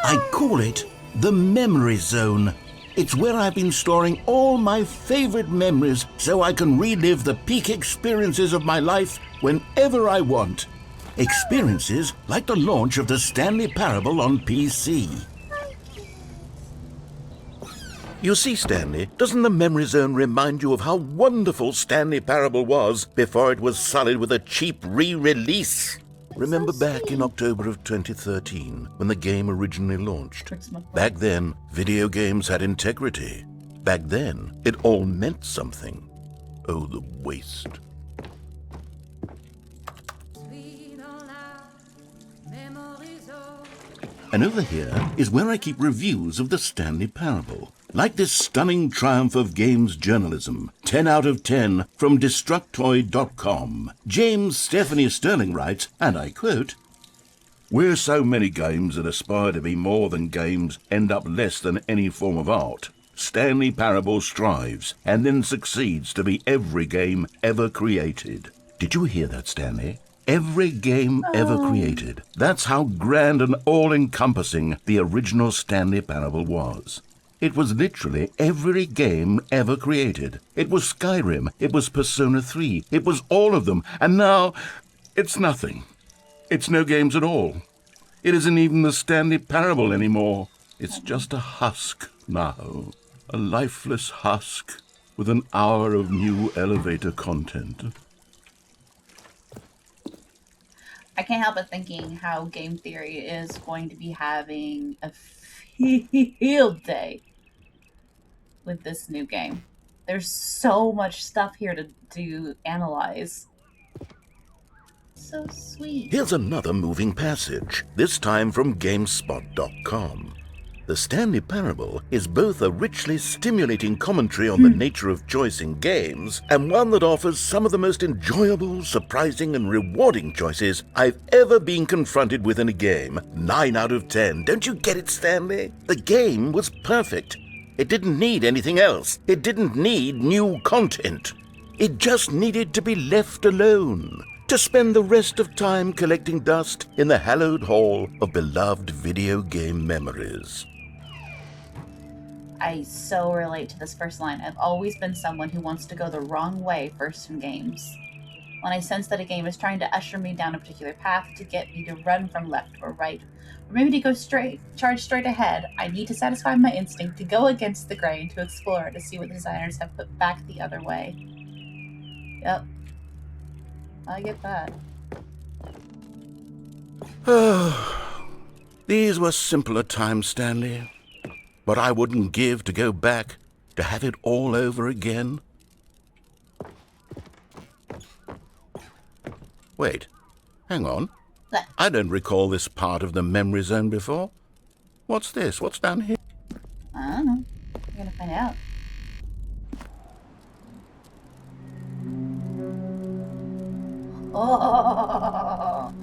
I call it the Memory Zone. It's where I've been storing all my favorite memories so I can relive the peak experiences of my life whenever I want. Experiences like the launch of the Stanley Parable on PC. You see, Stanley, doesn't the Memory Zone remind you of how wonderful Stanley Parable was before it was sullied with a cheap re-release? Remember back in October of 2013, when the game originally launched? Back then, video games had integrity. Back then, it all meant something. Oh, the waste. And over here is where I keep reviews of the Stanley Parable. Like this stunning triumph of games journalism, 10 out of 10 from Destructoid.com. James Stephanie Sterling writes, and I quote, "Where so many games that aspire to be more than games end up less than any form of art, Stanley Parable strives and then succeeds to be every game ever created." Did you hear that, Stanley? Every game ever created. That's how grand and all-encompassing the original Stanley Parable was. It was literally every game ever created. It was Skyrim, it was Persona 3, it was all of them, and now it's nothing. It's no games at all. It isn't even the Stanley Parable anymore. It's just a husk now, a lifeless husk with an hour of new elevator content. I can't help but thinking how game theory is going to be having a field day with this new game. There's so much stuff here to analyze. So sweet. Here's another moving passage, this time from GameSpot.com. The Stanley Parable is both a richly stimulating commentary on the nature of choice in games and one that offers some of the most enjoyable, surprising, and rewarding choices I've ever been confronted with in a game. 9 out of 10. Don't you get it, Stanley? The game was perfect. It didn't need anything else. It didn't need new content. It just needed to be left alone, to spend the rest of time collecting dust in the hallowed hall of beloved video game memories. I so relate to this first line. I've always been someone who wants to go the wrong way first in games. When I sense that a game is trying to usher me down a particular path to get me to run from left or right, or maybe to go charge straight ahead, I need to satisfy my instinct to go against the grain, to explore, to see what the designers have put back the other way. Yep. I get that. These were simpler times, Stanley. But I wouldn't give to go back, to have it all over again. Wait, hang on. What? I don't recall this part of the Memory Zone before. What's this? What's down here? I don't know. We're gonna find out. Oh,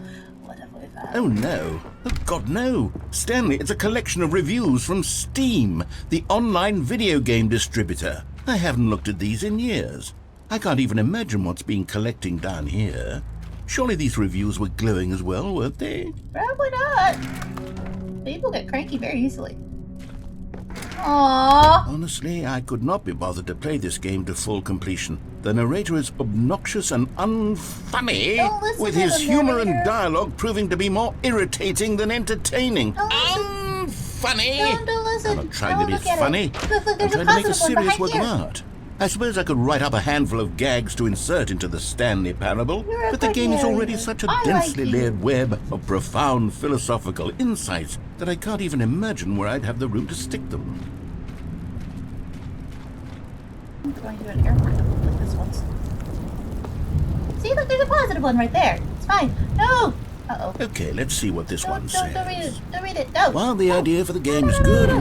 what have we found? Oh no. Oh God, no. Stanley, it's a collection of reviews from Steam, the online video game distributor. I haven't looked at these in years. I can't even imagine what's been collecting down here. Surely these reviews were glowing as well, weren't they? Probably not. People get cranky very easily. Aww. Honestly, I could not be bothered to play this game to full completion. The narrator is obnoxious and unfunny, with his humor and dialogue proving to be more irritating than entertaining. Unfunny! Don't listen. I'm not trying to be funny. Look, I'm there's trying a to make a positive one serious behind work here. of art. I suppose I could write up a handful of gags to insert into the Stanley Parable, but the game is already such a densely layered web of profound philosophical insights that I can't even imagine where I'd have the room to stick them. I'm going to an airport like this once. See, look, there's a positive one right there. It's fine. No! Uh-oh. Okay, let's see what this one says. Don't read it. Don't read it. No. While the idea for the game is good,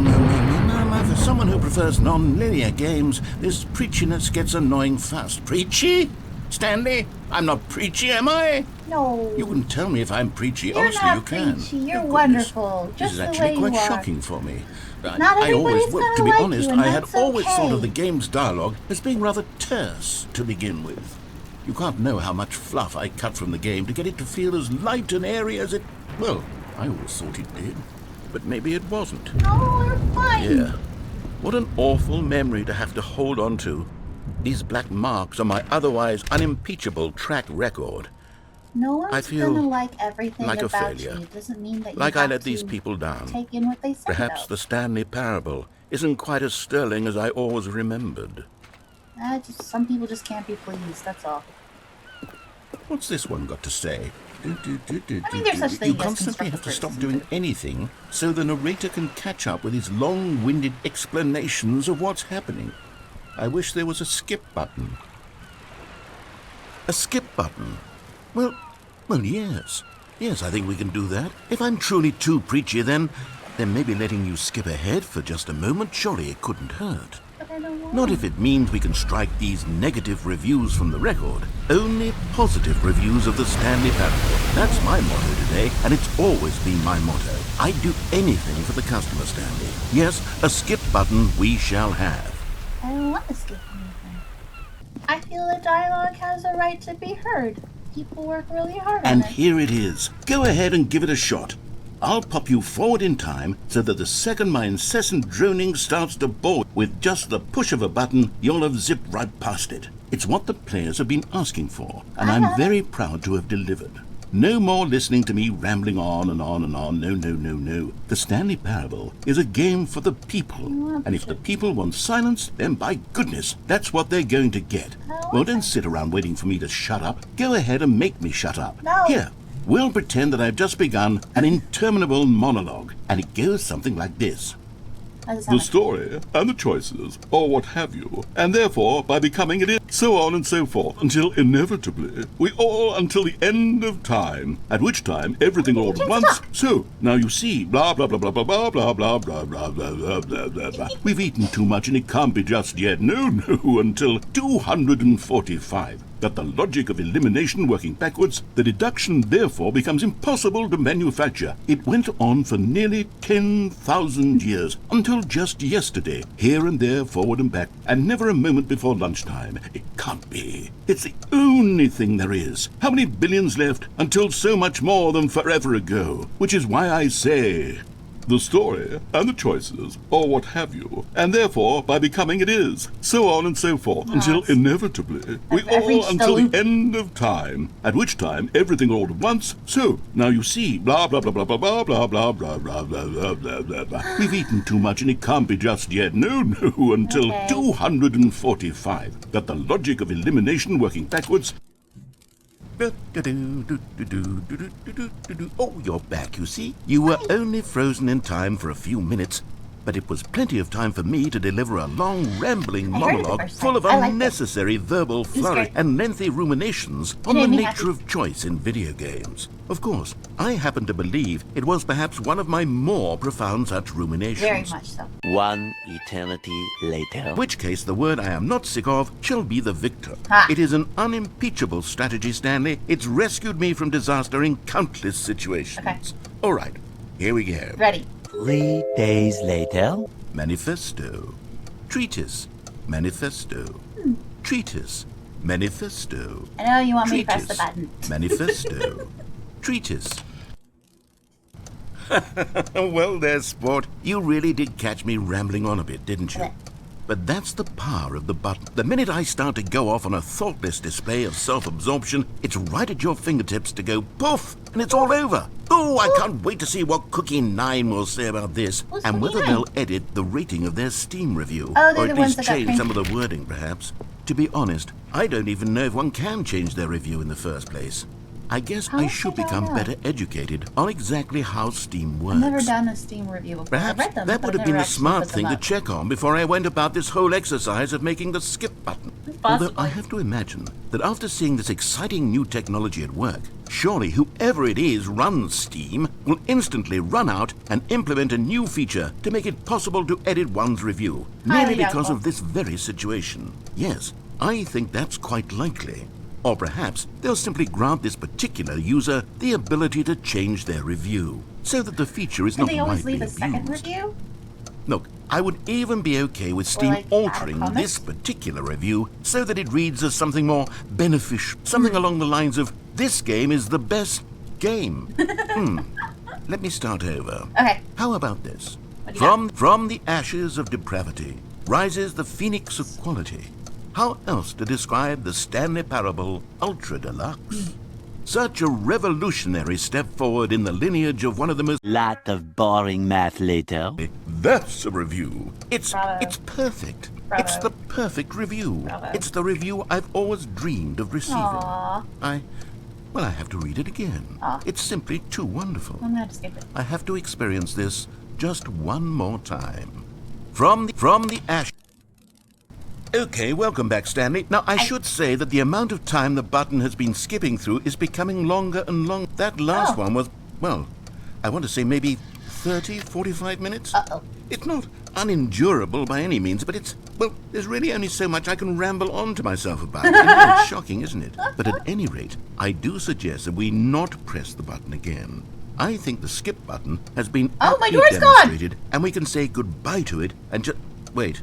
for someone who prefers non-linear games, this preachiness gets annoying fast. Preachy? Stanley, I'm not preachy, am I? No. You can tell me if I'm preachy. You're Honestly, not you can. preachy. You're Oh, goodness. wonderful. This Just is the actually way quite you are. shocking for me. Not I always everybody's would. gonna To be like honest, you, and I had that's always thought okay. of the game's dialogue as being rather terse to begin with. You can't know how much fluff I cut from the game to get it to feel as light and airy as it... Well, I always thought it did. but maybe it wasn't. No, you're fine. Yeah. What an awful memory to have to hold on to. These black marks are my otherwise unimpeachable track record. No one's I feel gonna like everything like a about failure. you. It doesn't mean that you Like I have let these to people down. take in what they say. Perhaps the Stanley Parable isn't quite as sterling as I always remembered. Some people just can't be pleased. That's all. What's this one got to say? I mean, there's such thing You as constantly have constructive to stop criticism. doing anything so the narrator can catch up with his long-winded explanations of what's happening. I wish there was a skip button. A skip button? Well, yes. Yes, I think we can do that. If I'm truly too preachy, then maybe letting you skip ahead for just a moment, surely it couldn't hurt. But I don't want Not if it means we can strike these negative reviews from the record. Only positive reviews of the Stanley Parable. That's my motto today, and it's always been my motto. I'd do anything for the customer, Stanley. Yes, a skip button we shall have. I don't want to skip anything. I feel the dialogue has a right to be heard. People work really hard on And it. here it is. Go ahead and give it a shot. I'll pop you forward in time so that the second my incessant droning starts to bore, with just the push of a button, you'll have zipped right past it. It's what the players have been asking for, and I'm very proud to have delivered. No more listening to me rambling on and on and on. No. The Stanley Parable is a game for the people. And if the people want silence, then by goodness, that's what they're going to get. Well, don't sit around waiting for me to shut up. Go ahead and make me shut up. No. Here, we'll pretend that I've just begun an interminable monologue, and it goes something like this. The story and the choices, or what have you, and therefore, by becoming it, so on and so forth, until inevitably, we all until the end of time, at which time everything all at once. So, now you see, blah blah blah blah blah blah blah blah blah blah blah blah blah blah blah. We've eaten too much and it can't be just yet. No, until 245. That the logic of elimination working backwards, the deduction therefore becomes impossible to manufacture. It went on for nearly 10,000 years, until just yesterday, here and there, forward and back, and never a moment before lunchtime. It can't be. It's the only thing there is. How many billions left until so much more than forever ago? Which is why I say, the story and the choices, or what have you, and therefore, by becoming it is, so on and so forth, until inevitably, we all until the end of time, at which time everything all at once. So, now you see, blah blah blah blah blah blah blah blah blah blah blah blah blah blah blah. We've eaten too much and it can't be just yet. No, until 245. That the logic of elimination working backwards. Oh, you're back, you see. You were only frozen in time for a few minutes, but it was plenty of time for me to deliver a long, rambling monologue full of unnecessary verbal flurry and lengthy ruminations on the nature of choice in video games. Of course, I happen to believe it was perhaps one of my more profound such ruminations. Very much so. One eternity later. In which case, the word I am not sick of shall be the victor. It is an unimpeachable strategy, Stanley. It's rescued me from disaster in countless situations. Okay. All right, here we go. Ready. 3 days later. Manifesto. Treatise. Manifesto. Treatise. Manifesto. I know you want me to press the Treatise. button. Manifesto. Treatise. Well, there, sport. You really did catch me rambling on a bit, didn't you? But that's the power of the button. The minute I start to go off on a thoughtless display of self-absorption, it's right at your fingertips to go poof, and it's all over. Oh, I can't wait to see what Cookie 9 will say about this, What's and Cookie whether 9? they'll edit the rating of their Steam review, Oh, they're or the at ones least that got change cranked. some of the wording, perhaps. To be honest, I don't even know if one can change their review in the first place. I guess I should become better educated on exactly how Steam works. I've never done a Steam review before. I've Perhaps read them, that but would I've have been never a actually smart put them thing to up. check on before I went about this whole exercise of making the skip button. Although I have to imagine that after seeing this exciting new technology at work, surely whoever it is runs Steam will instantly run out and implement a new feature to make it possible to edit one's review, merely because doubtful. of this very situation. Yes, I think that's quite likely. Or perhaps they'll simply grant this particular user the ability to change their review, so that the feature is Do not they always widely leave a second abused. review? Look, I would even be okay with Steam like add a altering comment? this particular review so that it reads as something more beneficial, something along the lines of, "This game is the best game." let me start over. Okay. How about this? What do you From the ashes of depravity rises the phoenix of quality. How else to describe the Stanley Parable Ultra Deluxe? Such a revolutionary step forward in the lineage of one of the most... Lot of boring math later. That's a review. Bravo. It's perfect. Bravo. It's the perfect review. Bravo. It's the review I've always dreamed of receiving. Aww. I have to read it again. Aw. It's simply too wonderful. I'm gonna have to skip it. I have to experience this just one more time. From the ash... Okay, welcome back, Stanley. Now, I should say that the amount of time the button has been skipping through is becoming longer and longer. That last one was, well, I want to say maybe 30, 45 minutes? Uh-oh. It's not unendurable by any means, but well, there's really only so much I can ramble on to myself about. I know it's shocking, isn't it? But at any rate, I do suggest that we not press the button again. I think the skip button has been Oh, my aptly door's gone! demonstrated, and we can say goodbye to it and just... Wait,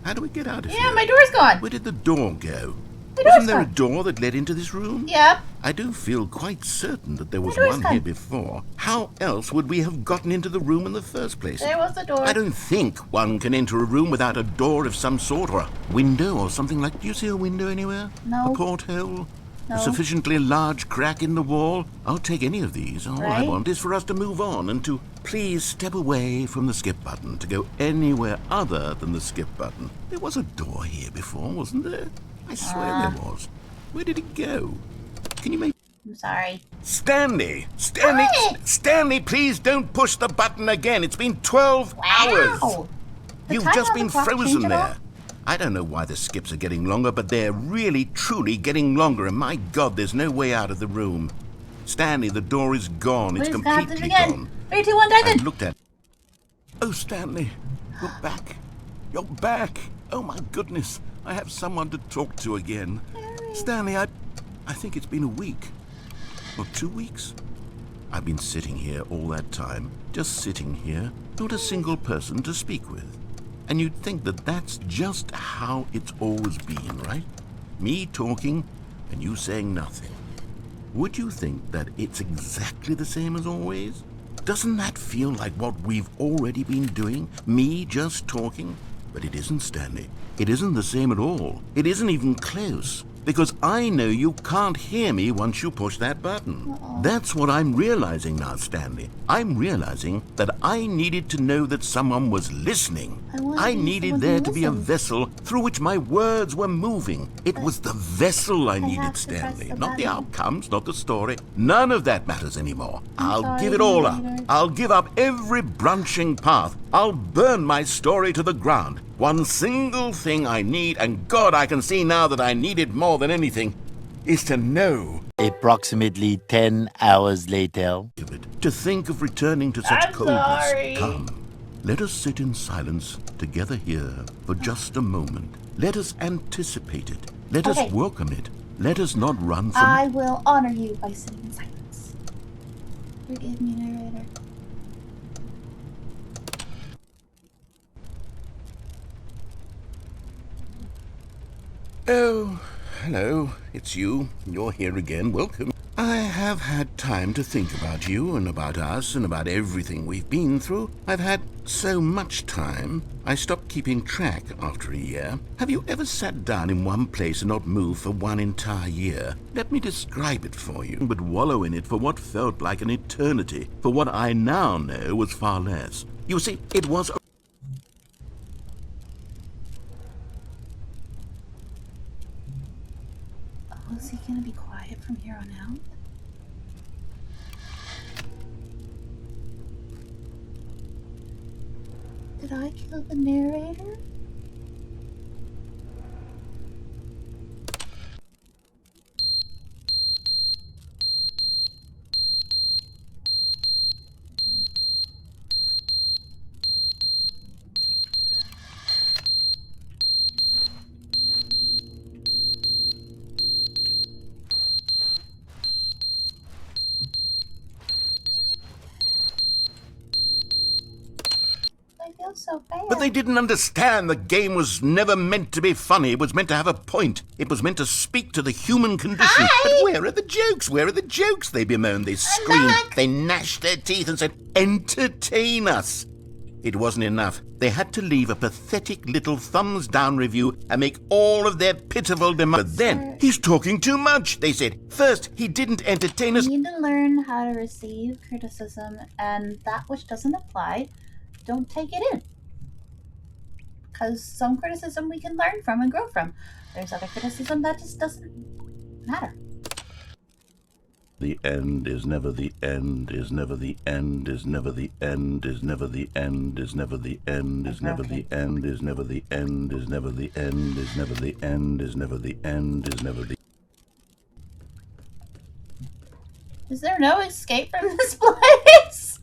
how do we get out of here? Yeah, my door's gone. Where did the door go? My door's Wasn't there a gone. door that led into this room? Yep. I do feel quite certain that there was door's one gone. here before. How else would we have gotten into the room in the first place? There was the door. I don't think one can enter a room without a door of some sort, or a window, or something like... Do you see a window anywhere? No. A porthole? No. A sufficiently large crack in the wall? I'll take any of these. All I Right. want is for us to move on and to please step away from the skip button, to go anywhere other than the skip button. There was a door here before, wasn't there? I swear there was. Where did it go? Can you make... I'm sorry. Stanley! What? Stanley, please don't push the button again. It's been 12 hours. Wow. The You've time just on the been clock frozen changed at all? there. I don't know why the skips are getting longer, but they're really, truly getting longer, and my God, there's no way out of the room. Stanley, the door is gone. It's Please, God, do it completely again. gone. 3, 2, 1, I've Diamond. looked at... Oh, Stanley, you're back. You're back. Oh, my goodness. I have someone to talk to again. Stanley, I think it's been a week. Or 2 weeks. I've been sitting here all that time, just sitting here, not a single person to speak with. And you'd think that that's just how it's always been, right? Me talking and you saying nothing. Would you think that it's exactly the same as always? Doesn't that feel like what we've already been doing? Me just talking? But it isn't, Stanley. It isn't the same at all. It isn't even close. Because I know you can't hear me once you push that button. That's what I'm realizing now, Stanley. I'm realizing that I needed to know that someone was listening. I needed there to be a vessel through which my words were moving. It was the vessel I have needed, to Stanley. press the Not the button. outcomes, not the story. None of that matters anymore. I'll sorry, give it all up. Narrator. I'll give up every branching path. I'll burn my story to the ground. One single thing I need, and God, I can see now that I need it more than anything, is to know. Approximately 10 hours later. To think of returning to such I'm coldness. sorry. Come, let us sit in silence together here for just a moment. Let us anticipate it. Let Okay. us welcome it. Let us not run from I it. will honor you by sitting in silence. Forgive me, narrator. Oh, hello. It's you. You're here again. Welcome. I have had time to think about you and about us and about everything we've been through. I've had so much time, I stopped keeping track after a year. Have you ever sat down in one place and not moved for one entire year? Let me describe it for you, but wallow in it for what felt like an eternity, for what I now know was far less. You see, it was... Oh, is he gonna be quiet from here on out? Did I kill the narrator? I feel so so bad. But they didn't understand the game was never meant to be funny. It was meant to have a point. It was meant to speak to the human condition. Hi! But where are the jokes? Where are the jokes? They bemoaned, they screamed, back. they gnashed their teeth and said, entertain us. It wasn't enough. They had to leave a pathetic little thumbs-down review and make all of their pitiful demands. But then, he's talking too much, they said. First, he didn't entertain us. You need to learn how to receive criticism, and that which doesn't apply, don't take it in. Because some criticism we can learn from and grow from. There's other criticism that just doesn't matter. The end is never the end, is never the end, is never the end, is never the end, is never the end, is never the end, is never the end, is never the end, is never the end, is never the end, is never the. Is there no escape from this place?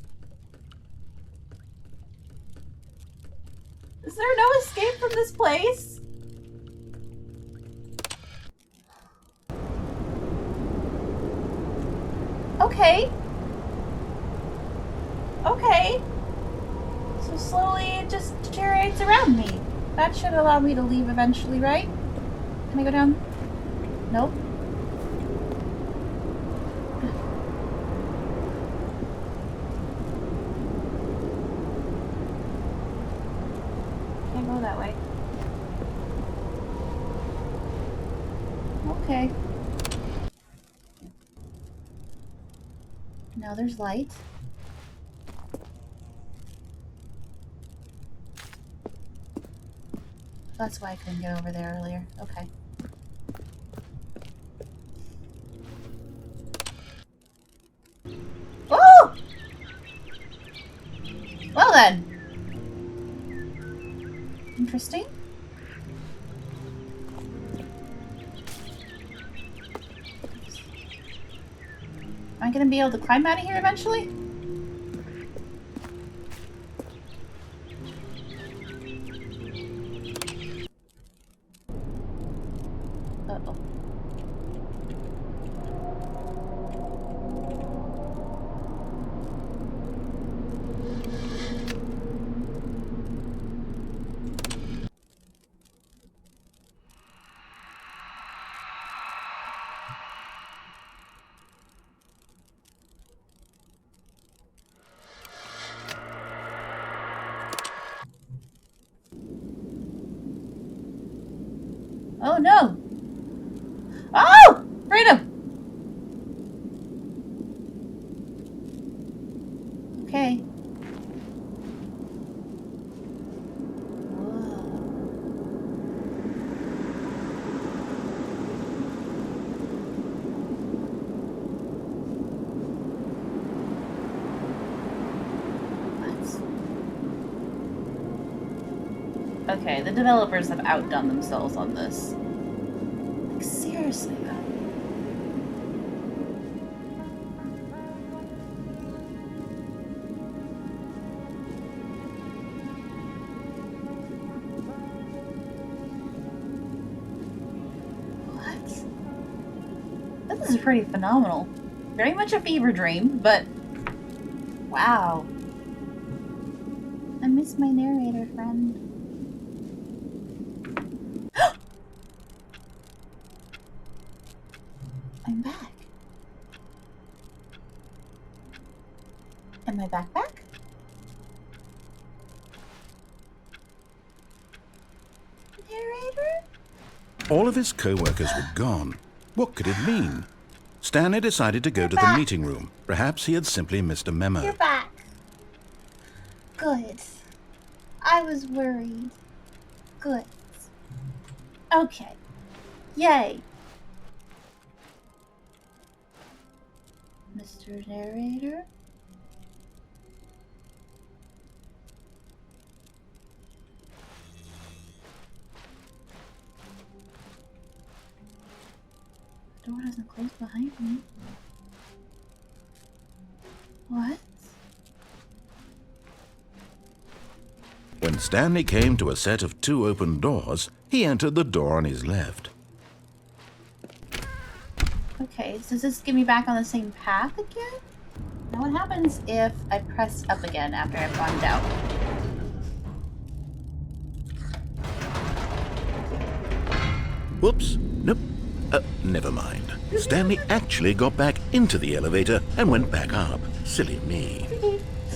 Is there no escape from this place? Okay. Okay. So slowly it just deteriorates around me. That should allow me to leave eventually, right? Can I go down? Nope. Can't go that way. Okay. Now there's light. That's why I couldn't get over there earlier. Okay. Oh! Well then. Interesting. Am I gonna be able to climb out of here eventually? Uh-oh. Oh no! Oh! Freedom! Okay. Okay, the developers have outdone themselves on this. Like, seriously, though. What? This is pretty phenomenal. Very much a fever dream, but... wow. I miss my narrator friend. I'm back. And my backpack? Narrator? All of his co-workers were gone. What could it mean? Stanley decided to go to the meeting room. Perhaps he had simply missed a memo. You're back. Good. I was worried. Good. Okay. Yay. Mr. Narrator? The door doesn't close behind me. What? When Stanley came to a set of 2 open doors, he entered the door on his left. Okay, so does this get me back on the same path again? Now what happens if I press up again after I've gone down? Whoops. Nope. Never mind. Stanley actually got back into the elevator and went back up. Silly me.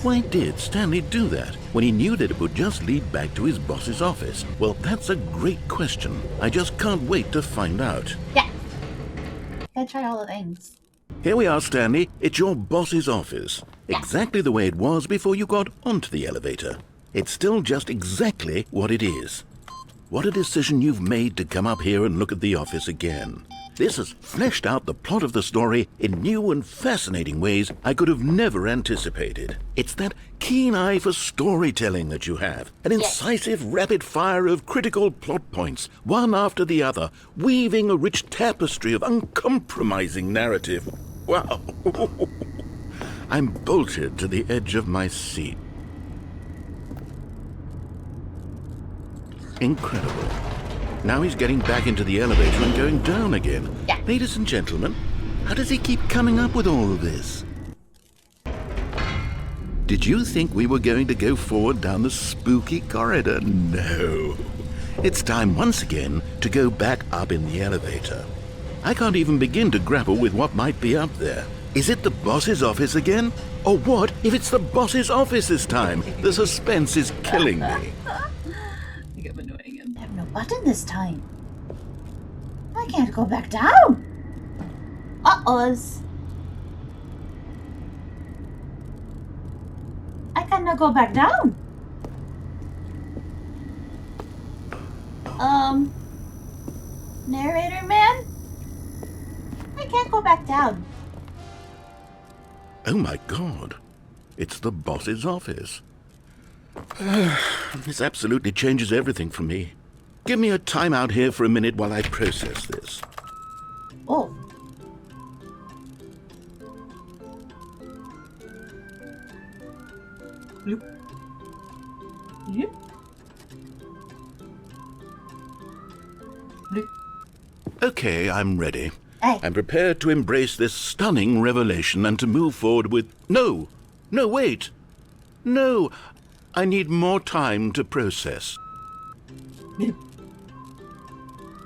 Why did Stanley do that when he knew that it would just lead back to his boss's office? Well, that's a great question. I just can't wait to find out. Yeah. Gotta try all the things. Here we are, Stanley. It's your boss's office. Exactly the way it was before you got onto the elevator. It's still just exactly what it is. What a decision you've made to come up here and look at the office again. This has fleshed out the plot of the story in new and fascinating ways I could have never anticipated. It's that keen eye for storytelling that you have. An incisive rapid fire of critical plot points, one after the other, weaving a rich tapestry of uncompromising narrative. Wow. I'm bolted to the edge of my seat. Incredible. Now he's getting back into the elevator and going down again. Yeah. Ladies and gentlemen, how does he keep coming up with all of this? Did you think we were going to go forward down the spooky corridor? No. It's time once again to go back up in the elevator. I can't even begin to grapple with what might be up there. Is it the boss's office again? Or what if it's the boss's office this time? The suspense is killing me. I'm annoying him. I have no button this time. I can't go back down. Uh-ohs. I cannot go back down. Narrator man? I can't go back down. Oh my God. It's the boss's office. This absolutely changes everything for me. Give me a time out here for a minute while I process this. Oh. Yep. Yep. Yep. Okay, I'm ready. Hey. I'm prepared to embrace this stunning revelation and to move forward with... No! No, wait! No! I need more time to process. Lip.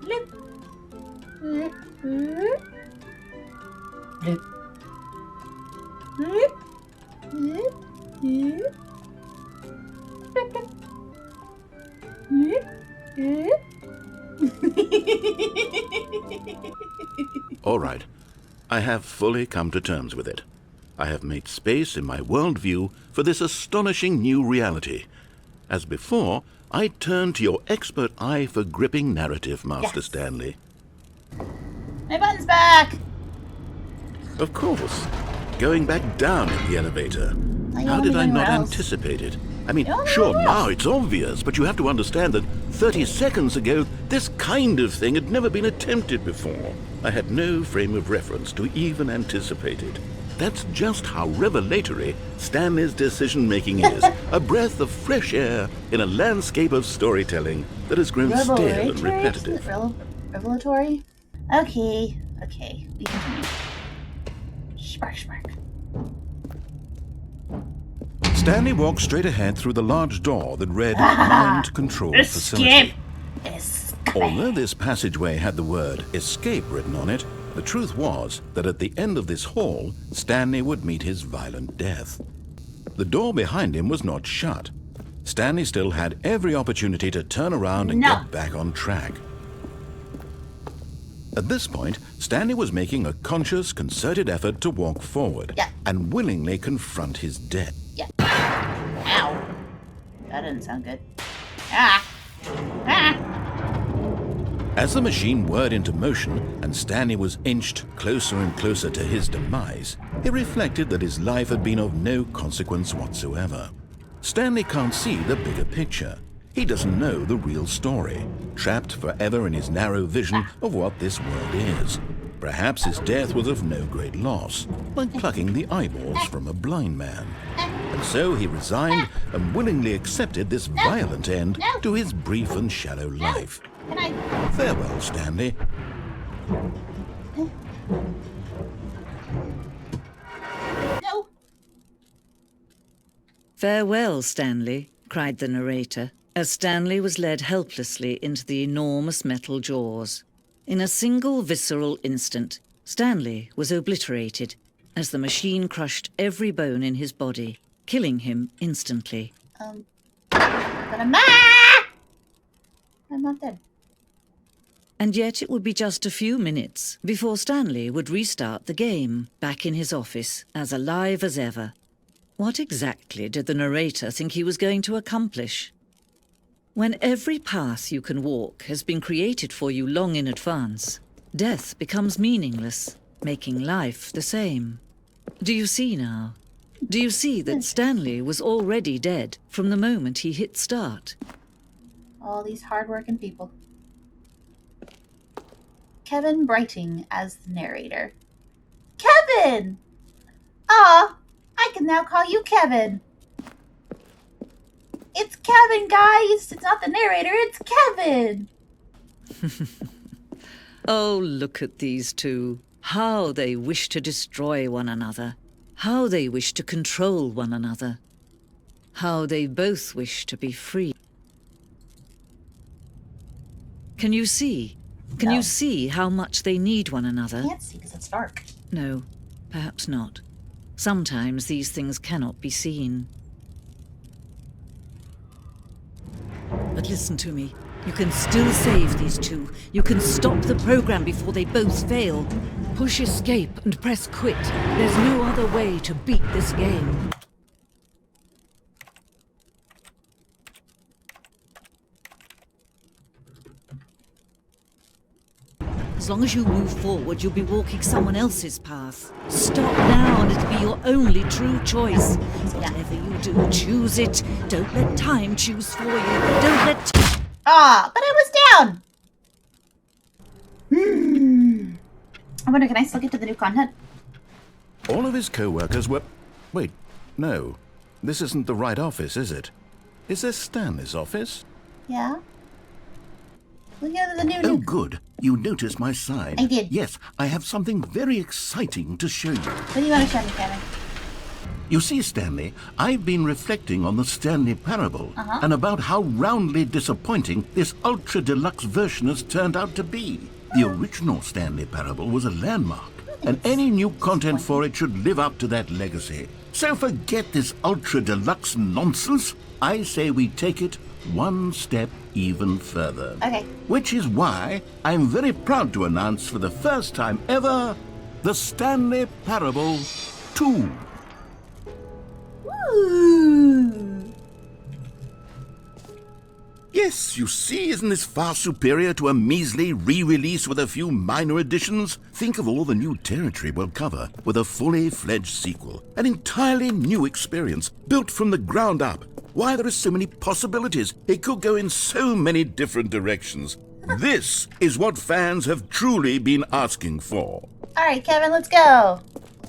Lip. Lip. Lip. Lip. Lip. Lip. Lip. Lip. All right. I have fully come to terms with it. I have made space in my worldview for this astonishing new reality. As before, I turn to your expert eye for gripping narrative, Master Stanley. My button's back! Of course. Going back down in the elevator. you How want did me I not anywhere else? anticipate it? I mean, You want me sure, anywhere now else? it's obvious, but you have to understand that 30 seconds ago, this kind of thing had never been attempted before. I had no frame of reference to even anticipate it. That's just how revelatory Stanley's decision-making is. A breath of fresh air in a landscape of storytelling that has grown stale and repetitive. Revelatory? Okay. We continue. Spark. Stanley walked straight ahead through the large door that read Mind Control Facility. Escape! Although this passageway had the word escape written on it, the truth was that at the end of this hall, Stanley would meet his violent death. The door behind him was not shut. Stanley still had every opportunity to turn around and get back on track. At this point, Stanley was making a conscious, concerted effort to walk forward and willingly confront his death. Yeah. Ow. That didn't sound good. Ah! As the machine whirred into motion and Stanley was inched closer and closer to his demise, he reflected that his life had been of no consequence whatsoever. Stanley can't see the bigger picture. He doesn't know the real story, trapped forever in his narrow vision of what this world is. Perhaps his death was of no great loss, like plucking the eyeballs from a blind man. And so he resigned and willingly accepted this violent end to his brief and shallow life. Can I? Farewell, Stanley. No. "Farewell, Stanley," cried the narrator, as Stanley was led helplessly into the enormous metal jaws. In a single visceral instant, Stanley was obliterated as the machine crushed every bone in his body, killing him instantly. But I'm not dead. And yet it would be just a few minutes before Stanley would restart the game, back in his office, as alive as ever. What exactly did the narrator think he was going to accomplish? When every path you can walk has been created for you long in advance, death becomes meaningless, making life the same. Do you see now? Do you see that Stanley was already dead from the moment he hit start? All these hard-working people. Kevin Brighting as the narrator. Kevin! Ah, I can now call you Kevin. It's Kevin, guys! It's not the narrator, it's Kevin! Oh, look at these two. How they wish to destroy one another. How they wish to control one another. How they both wish to be free. Can you see? Can you see how much they need one another? I can't see because it's dark. No, perhaps not. Sometimes these things cannot be seen. But listen to me. You can still save these two. You can stop the program before they both fail. Push escape and press quit. There's no other way to beat this game. As long as you move forward, you'll be walking someone else's path. Stop now and it'll be your only true choice. Whatever you do, choose it. Don't let time choose for you. Don't let... Ah, but I was down! I wonder, can I still get to the new content? All of his co-workers were... Wait, no. This isn't the right office, is it? Is this Stanley's office? Yeah? Look at the new... Oh, good. You noticed my sign. I did. Yes, I have something very exciting to show you. What do you want to show me, Kevin? You see, Stanley, I've been reflecting on the Stanley parable and about how roundly disappointing this ultra deluxe version has turned out to be. The original Stanley parable was a landmark, and any new content for it should live up to that legacy. So forget this ultra deluxe nonsense. I say we take it one step even further. Okay. Which is why I'm very proud to announce for the first time ever the Stanley Parable 2. Ooh. Yes, you see, isn't this far superior to a measly re-release with a few minor additions? Think of all the new territory we'll cover with a fully fledged sequel. An entirely new experience, built from the ground up. Why, there are so many possibilities. It could go in so many different directions. This is what fans have truly been asking for. All right, Kevin, let's go.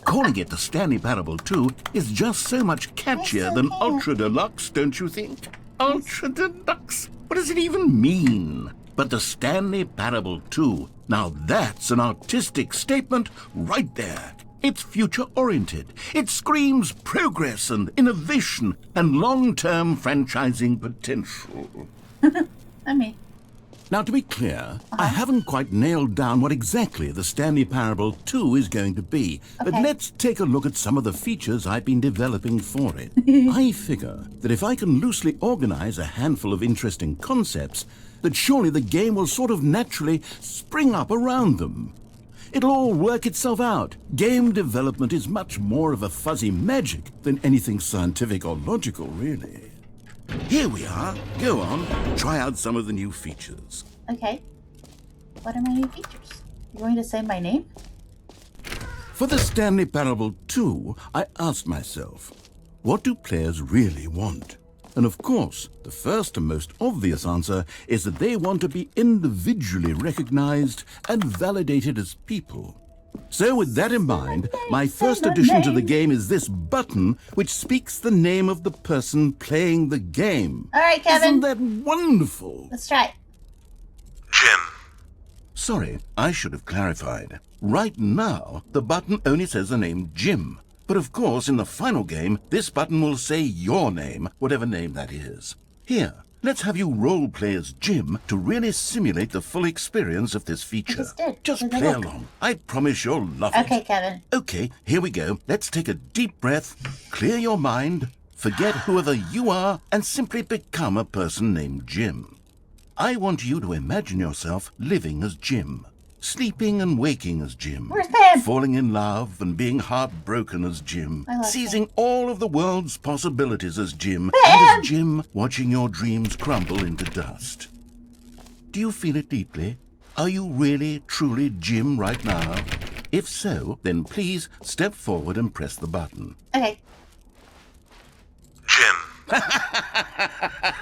Calling it the Stanley Parable 2 is just so much catchier than Ultra Deluxe, don't you think? Ultra Deluxe? What does it even mean? But the Stanley Parable 2, now that's an artistic statement right there. It's future-oriented. It screams progress and innovation and long-term franchising potential. I mean... Now, to be clear, I haven't quite nailed down what exactly the Stanley Parable 2 is going to be, but let's take a look at some of the features I've been developing for it. I figure that if I can loosely organize a handful of interesting concepts, that surely the game will sort of naturally spring up around them. It'll all work itself out. Game development is much more of a fuzzy magic than anything scientific or logical, really. Here we are. Go on. Try out some of the new features. Okay. What are my new features? You going to say my name? For the Stanley Parable 2, I asked myself, what do players really want? And of course, the first and most obvious answer is that they want to be individually recognized and validated as people. So with that in mind, my first addition to the game is this button, which speaks the name of the person playing the game. All right, Kevin. Isn't that wonderful? Let's try it. Jim. Sorry, I should have clarified. Right now, the button only says the name Jim. But of course, in the final game, this button will say your name, whatever name that is. Here, Let's have you role-play as Jim to really simulate the full experience of this feature. I just did. Just Take a play look. along. I promise you'll love it. Okay, Kevin. Okay, here we go. Let's take a deep breath, clear your mind, forget whoever you are, and simply become a person named Jim. I want you to imagine yourself living as Jim, sleeping and waking as Jim, Where's Pam? falling in love and being heartbroken as Jim, I love seizing all of the world's possibilities as Jim, Pam! and as Jim watching your dreams crumble into dust. Do you feel it deeply? Are you really, truly Jim right now? If so, then please step forward and press the button. Okay. Jim.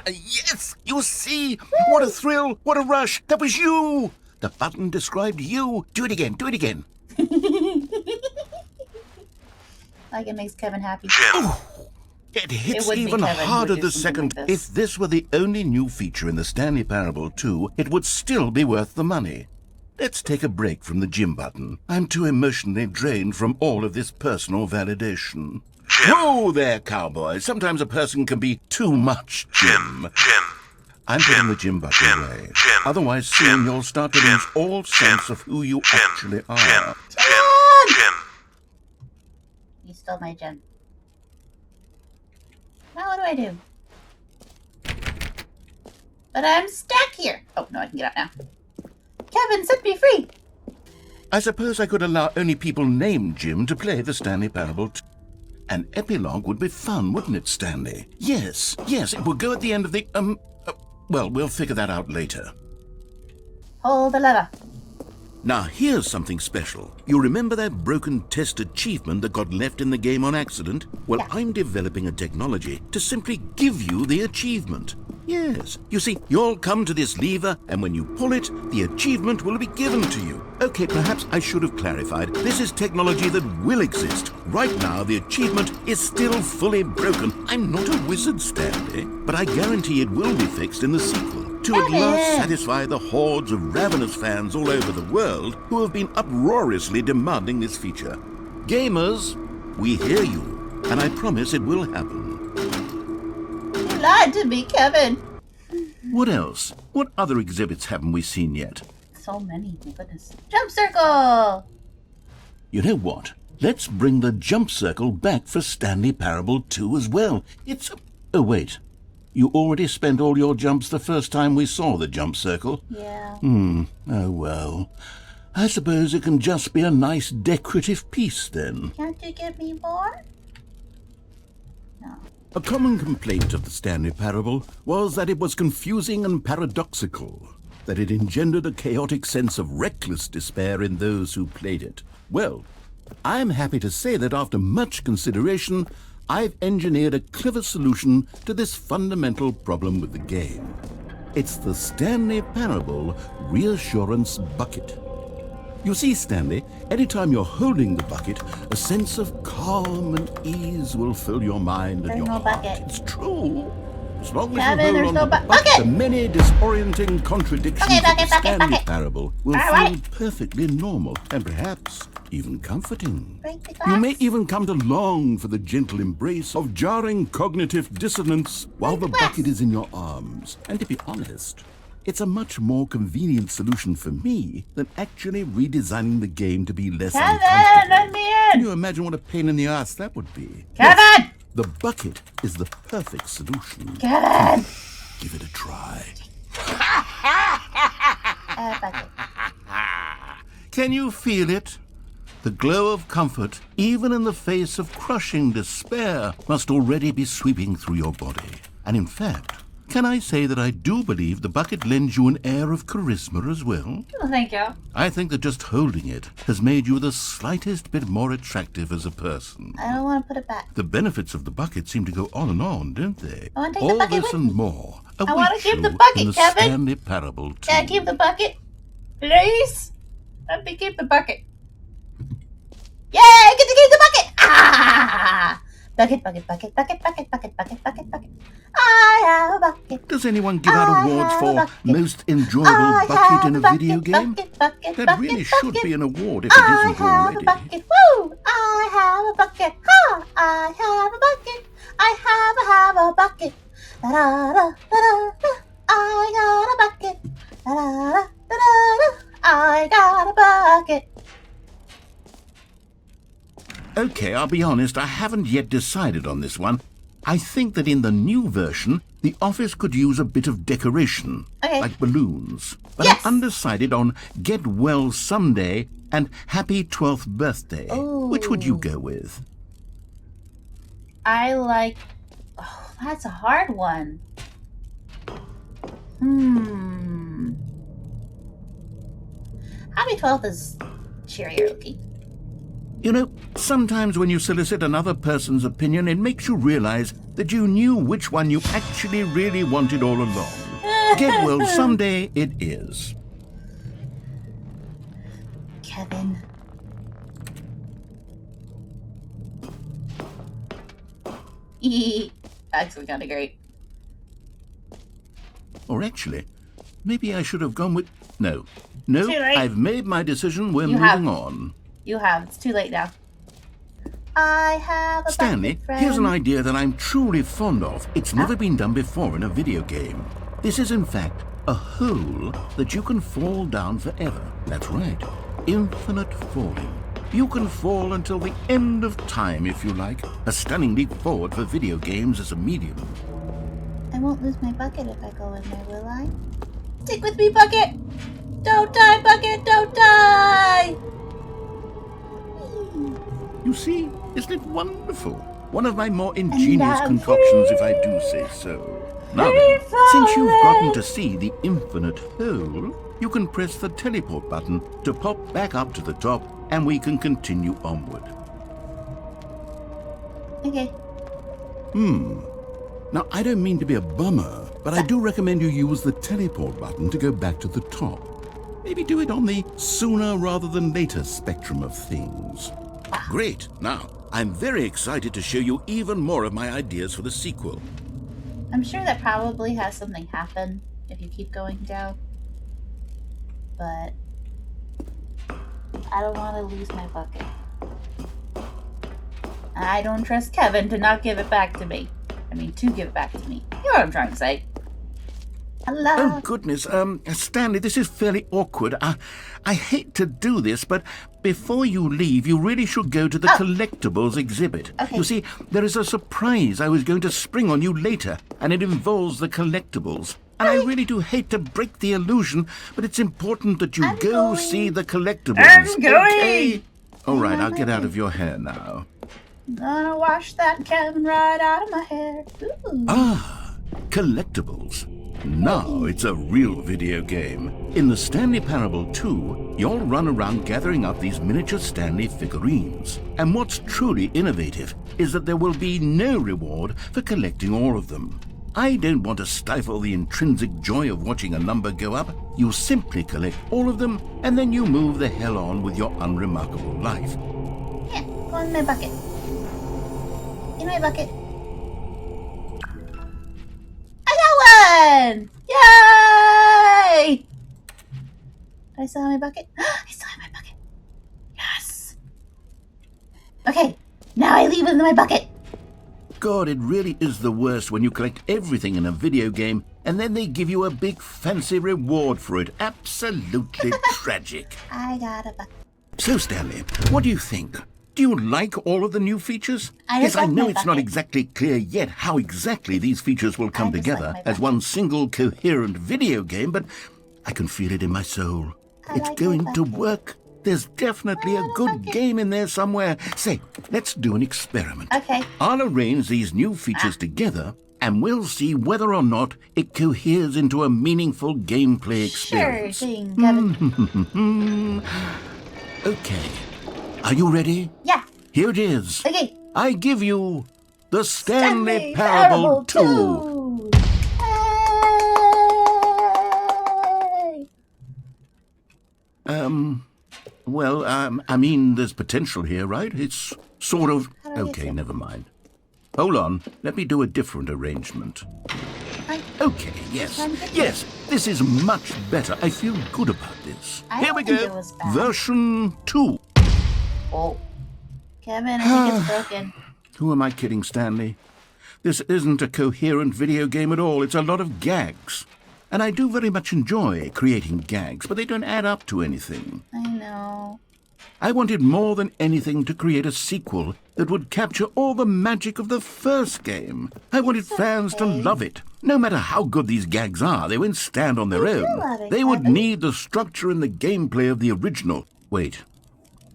Yes! You see? What a thrill! What a rush! That was you! The button described you. Do it again. Do it again. Like it makes Kevin happy. Jim. It hits would be even Kevin who harder would do the something second. like this. If this were the only new feature in the Stanley Parable 2, it would still be worth the money. Let's take a break from the Jim button. I'm too emotionally drained from all of this personal validation. Jim. Whoa there, cowboy. Sometimes a person can be too much Jim. Jim. I'm putting the Jim button Jim. away. Jim. Otherwise, soon Jim. you'll start to Jim. lose all sense of who you Jim. actually are. Jim. Jim. You stole my gem. Now what do I do? But I'm stuck here. Oh, no, I can get out now. Kevin, set me free. I suppose I could allow only people named Jim to play the Stanley Parable 2. An epilogue would be fun, wouldn't it, Stanley? Yes, it would go at the end of the, well, we'll figure that out later. Hold the lever. Now, here's something special. You remember that broken test achievement that got left in the game on accident? Well, Yeah. I'm developing a technology to simply give you the achievement. Yes. You see, you'll come to this lever, and when you pull it, the achievement will be given to you. Okay, perhaps I should have clarified. This is technology that will exist. Right now, the achievement is still fully broken. I'm not a wizard, Stanley, but I guarantee it will be fixed in the sequel. To at last satisfy the hordes of ravenous fans all over the world who have been uproariously demanding this feature. Gamers, we hear you, and I promise it will happen. You lied to me, Kevin. What else? What other exhibits haven't we seen yet? So many. My goodness. Jump circle. You know what? Let's bring the jump circle back for Stanley Parable 2 as well. It's a... Oh, wait. You already spent all your jumps the first time we saw the jump circle? Yeah. Oh, well. I suppose it can just be a nice decorative piece, then. Can't you give me more? No. A common complaint of the Stanley Parable was that it was confusing and paradoxical, that it engendered a chaotic sense of reckless despair in those who played it. Well, I'm happy to say that after much consideration, I've engineered a clever solution to this fundamental problem with the game. It's the Stanley Parable Reassurance Bucket. You see, Stanley, anytime you're holding the bucket, a sense of calm and ease will fill your mind and There's your no heart. bucket. It's true. As long as Kevin, you there's hold no on to the bucket. the many disorienting contradictions Bucket, of the bucket, Stanley bucket. Parable will All feel right. perfectly normal and perhaps even comforting. Break the glass. You may even come to long for the gentle embrace of jarring cognitive dissonance while the bucket is in your arms. And to be honest, it's a much more convenient solution for me than actually redesigning the game to be less Kevin, uncomfortable. let me Can in. you imagine what a pain in the ass that would be? Kevin. The bucket is the perfect solution. Kevin. Give it a try. Bucket. Can you feel it? The glow of comfort, even in the face of crushing despair, must already be sweeping through your body. And in fact, can I say that I do believe the bucket lends you an air of charisma as well? Oh, thank you. I think that just holding it has made you the slightest bit more attractive as a person. I don't want to put it back. The benefits of the bucket seem to go on and on, don't they? I wanna take the All bucket this with and me. more. I wanna awaits keep the you bucket, in the Kevin. Stanley Parable 2. Can I keep the bucket? Please? Let me keep the bucket. Yay! I get to keep the bucket! Ah! Bucket, bucket, bucket, bucket, bucket, bucket, bucket, bucket, bucket. I have a bucket. Does anyone give out I awards have a for bucket. most enjoyable I bucket have in a bucket, video game? bucket, bucket, That bucket, really bucket. should be an award if it I isn't have already. a bucket. Woo! I have a bucket. Ha! I have a bucket. I have a bucket. Da-da-da-da-da-da. I got a bucket. Da-da-da-da-da-da. I got a bucket. Okay, I'll be honest, I haven't yet decided on this one. I think that in the new version, the office could use a bit of decoration, Okay. like balloons. But Yes! I'm undecided on Get Well Someday and Happy 12th Birthday. Which would you go with? I like... Oh, that's a hard one. Happy 12th is cheerier looking. You know, sometimes when you solicit another person's opinion, it makes you realize that you knew which one you actually really wanted all along. Get Well Someday it is. Kevin. Actually kind of great. Or actually, maybe I should have gone with... No. No, Too late. I've made my decision. We're You moving have. on. You have. It's too late now. I have a Stanley, bucket friend. here's an idea that I'm truly fond of. It's never been done before in a video game. This is, in fact, a hole that you can fall down forever. That's right. Infinite falling. You can fall until the end of time, if you like. A stunning leap forward for video games as a medium. I won't lose my bucket if I go in there, will I? Stick with me, bucket! Don't die, bucket! Don't die! You see, isn't it wonderful? One of my more ingenious concoctions, if I do say so. Now then, since you've gotten to see the infinite hole, you can press the teleport button to pop back up to the top, and we can continue onward. Okay. Now, I don't mean to be a bummer, but I do recommend you use the teleport button to go back to the top. Maybe do it on the sooner rather than later spectrum of things. Great. Now, I'm very excited to show you even more of my ideas for the sequel. I'm sure that probably has something happen if you keep going down. But I don't want to lose my bucket. I don't trust Kevin to not give it back to me. I mean, to give it back to me. You know what I'm trying to say. Hello. Oh, goodness. Stanley, this is fairly awkward. I hate to do this, but before you leave, you really should go to the Collectibles exhibit. Okay. You see, there is a surprise I was going to spring on you later, and it involves the Collectibles. And I really do hate to break the illusion, but it's important that you I'm go going. see the Collectibles. I'm going. Okay? All right, I'll get out of your hair now. Gonna wash that Kevin right out of my hair. Ooh. Collectibles. Now it's a real video game. In the Stanley Parable 2, you'll run around gathering up these miniature Stanley figurines. And what's truly innovative is that there will be no reward for collecting all of them. I don't want to stifle the intrinsic joy of watching a number go up. You simply collect all of them, and then you move the hell on with your unremarkable life. Yeah, go in my bucket. In my bucket. I got one! Yay! Do I still have my bucket? I still have my bucket. Yes! Okay, now I leave it in my bucket. God, it really is the worst when you collect everything in a video game and then they give you a big fancy reward for it. Absolutely tragic. I got a bucket. So, Stanley, what do you think? Do you like all of the new features? I Yes, just I like know my it's not bucket. exactly clear yet how exactly these features will come I just like together my as bucket. one single coherent video game, but I can feel it in my soul. I It's like my going to bucket. work. There's definitely I a want a good bucket. game in there somewhere. Say, let's do an experiment. Okay. I'll arrange these new features together, and we'll see whether or not it coheres into a meaningful gameplay Sure experience. thing, Kevin. Okay. Are you ready? Yeah. Here it is. Okay. I give you the Stanley Parable 2. Hey! Well, I mean, there's potential here, right? It's sort of... How do I get Okay, here? never mind. Hold on. Let me do a different arrangement. I- Okay, yes. Trying to get Yes, this is much better. I feel good about this. I Here don't we think go. it was bad. Version 2. Oh. Kevin, I think it's broken. Who am I kidding, Stanley? This isn't a coherent video game at all. It's a lot of gags. And I do very much enjoy creating gags, but they don't add up to anything. I know. I wanted more than anything to create a sequel that would capture all the magic of the first game. I wanted fans to love it. No matter how good these gags are, they won't stand on their own. They would need the structure and the gameplay of the original. Wait,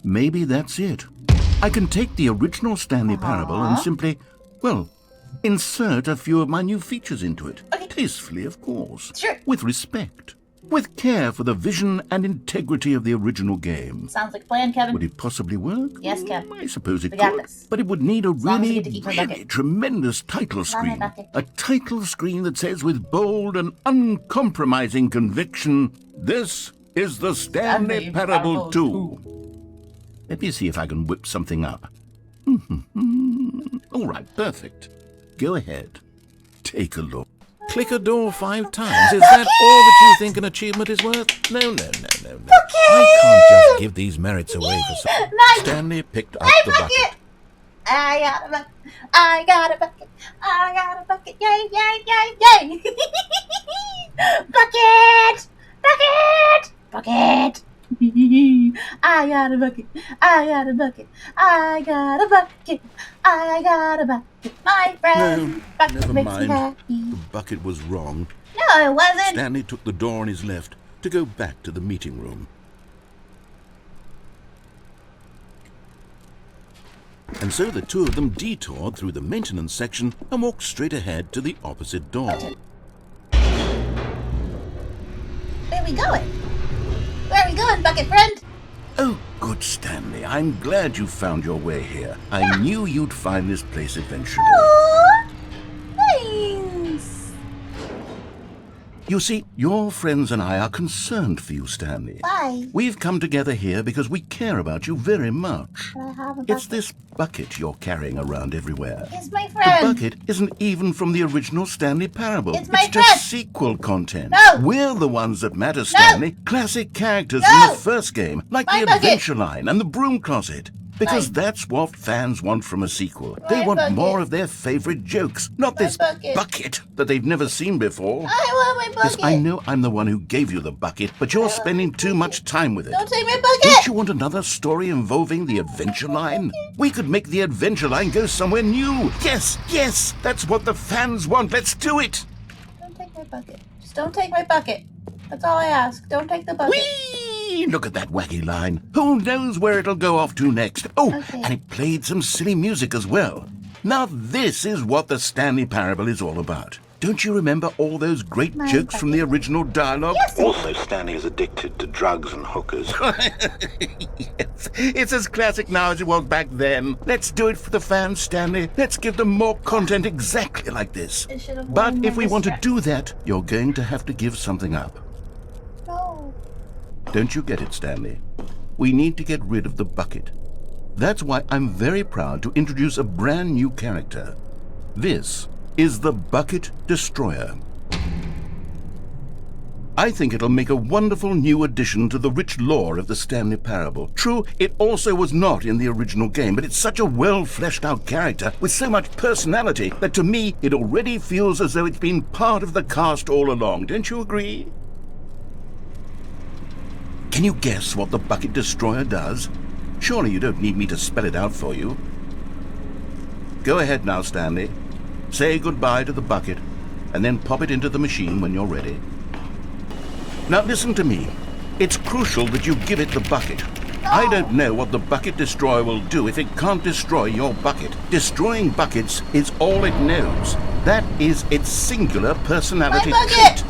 maybe that's it. I can take the original Stanley Parable and simply, well, insert a few of my new features into it. Okay. Tastefully, of course. Sure. With respect. With care for the vision and integrity of the original game. Sounds like a plan, Kevin. Would it possibly work? Yes, Kev. I suppose it We got could. this. But it would need a long as we really, get to eat our really bucket. tremendous title screen. bucket. A title screen that says with bold and uncompromising conviction, "This is the Stanley Parable 2. Let me see if I can whip something up. All right, perfect. Go ahead. Take a look. Click a door 5 times. Is that all that you think an achievement is worth? No. I can't just give these merits away for some. Stanley picked up the bucket. I got a bucket. I got a bucket. I got a bucket. Yay, yay, yay, yay. Bucket! Bucket! Bucket! I got a bucket. I got a bucket. I got a bucket. I got a bucket. My friend. No, bucket never makes me mind. happy. The bucket was wrong. No, it wasn't. Stanley took the door on his left to go back to the meeting room. And so the two of them detoured through the maintenance section and walked straight ahead to the opposite door. Where are we going? Where are we going, bucket friend? Oh, good, Stanley. I'm glad you found your way here. I knew you'd find this place eventually. Aww, thanks. You see, your friends and I are concerned for you, Stanley. Why? We've come together here because we care about you very much. Can I have a bucket? It's this bucket you're carrying around everywhere. It's my The friend. bucket isn't even from the original Stanley Parable. It's my just friend. sequel content. No. We're the ones that matter, Stanley. Classic characters from No. the first game, like My the bucket. Adventure Line and the Broom Closet. Because My- that's what fans want from a sequel. They My want bucket. more of their favorite jokes, not My this bucket. that they've never seen before. I want my Yes, bucket. I know I'm the one who gave you the bucket, but you're spending too much time with it. Don't take my Don't bucket. you want another story involving the Adventure Line? We could make the Adventure Line go somewhere new. Yes, that's what the fans want. Let's do it. Don't take my bucket. Just don't take my bucket. That's all I ask. Don't take the bucket. Whee! Look at that wacky line. Who knows where it'll go off to next? Oh, Okay. and it played some silly music as well. Now this is what the Stanley Parable is all about. Don't you remember all those great My jokes from the original dialogue? Yes. Also, Stanley is addicted to drugs and hookers. Yes, it's as classic now as it was back then. Let's do it for the fans, Stanley. Let's give them more content exactly like this. I should have But worn if my we want to distract- do that, you're going to have to give something up. No. Don't you get it, Stanley? We need to get rid of the bucket. That's why I'm very proud to introduce a brand new character. This is the Bucket Destroyer. I think it'll make a wonderful new addition to the rich lore of the Stanley Parable. True, it also was not in the original game, but it's such a well-fleshed-out character with so much personality that to me it already feels as though it's been part of the cast all along. Don't you agree? Can you guess what the Bucket Destroyer does? Surely you don't need me to spell it out for you. Go ahead now, Stanley. Say goodbye to the bucket, and then pop it into the machine when you're ready. Now listen to me. It's crucial that you give it the bucket. I don't know what the Bucket Destroyer will do if it can't destroy your bucket. Destroying buckets is all it knows. That is its singular personality My bucket! trait.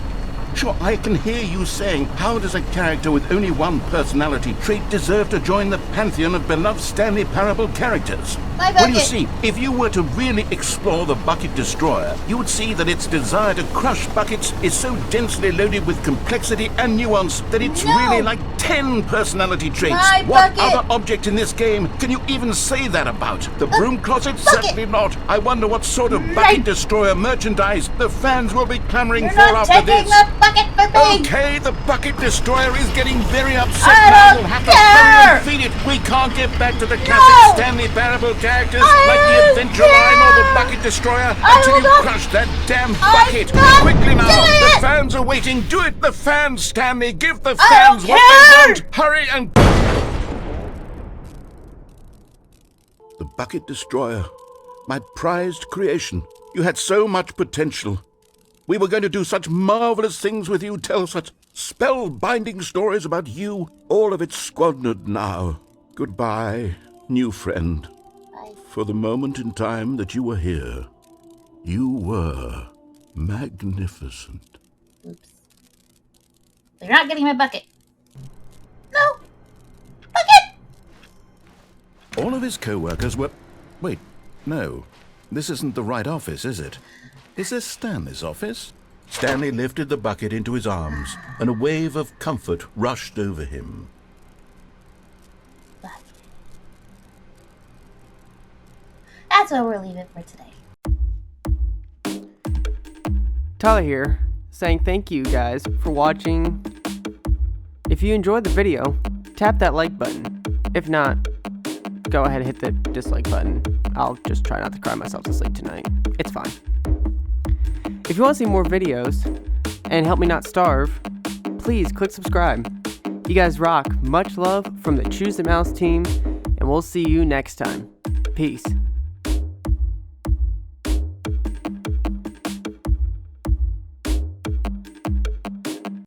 Sure, I can hear you saying, how does a character with only one personality trait deserve to join the pantheon of beloved Stanley Parable characters? My Well, you bucket! see, if you were to really explore the Bucket Destroyer, you would see that its desire to crush buckets is so densely loaded with complexity and nuance that it's No! really like 10 personality traits. My What bucket! other object in this game can you even say that about? The Broom Closet? Certainly not. I wonder what sort of Bucket Right. Destroyer merchandise the fans will be clamoring You're for not after taking this. the bucket for me. Okay, the Bucket Destroyer is getting very upset I now. don't We'll have care. to feed it. We can't get back to the classic No. Stanley Parable characters like the Adventure Line or the Bucket Destroyer until you crush that damn bucket. Quickly now, the fans are waiting. Do it, the fans, Stanley. Give the fans what they want. Hurry and... The Bucket Destroyer. My prized creation. You had so much potential. We were going to do such marvelous things with you, tell such spellbinding stories about you. All of it squandered now. Goodbye, new friend. Bye. For the moment in time that you were here, you were magnificent. Oops. So you're not getting my bucket. No. Bucket! All of his co-workers were... Wait, no. This isn't the right office, is it? Is this Stanley's office? Stanley lifted the bucket into his arms, and a wave of comfort rushed over him. Bucket. That's where we'll leave it for today. Tyler here, saying thank you guys for watching. If you enjoyed the video, tap that like button. If not, go ahead and hit the dislike button. I'll just try not to cry myself to sleep tonight. It's fine. If you want to see more videos and help me not starve, please click subscribe. You guys rock. Much love from the Choose the Mouse team, and we'll see you next time. Peace.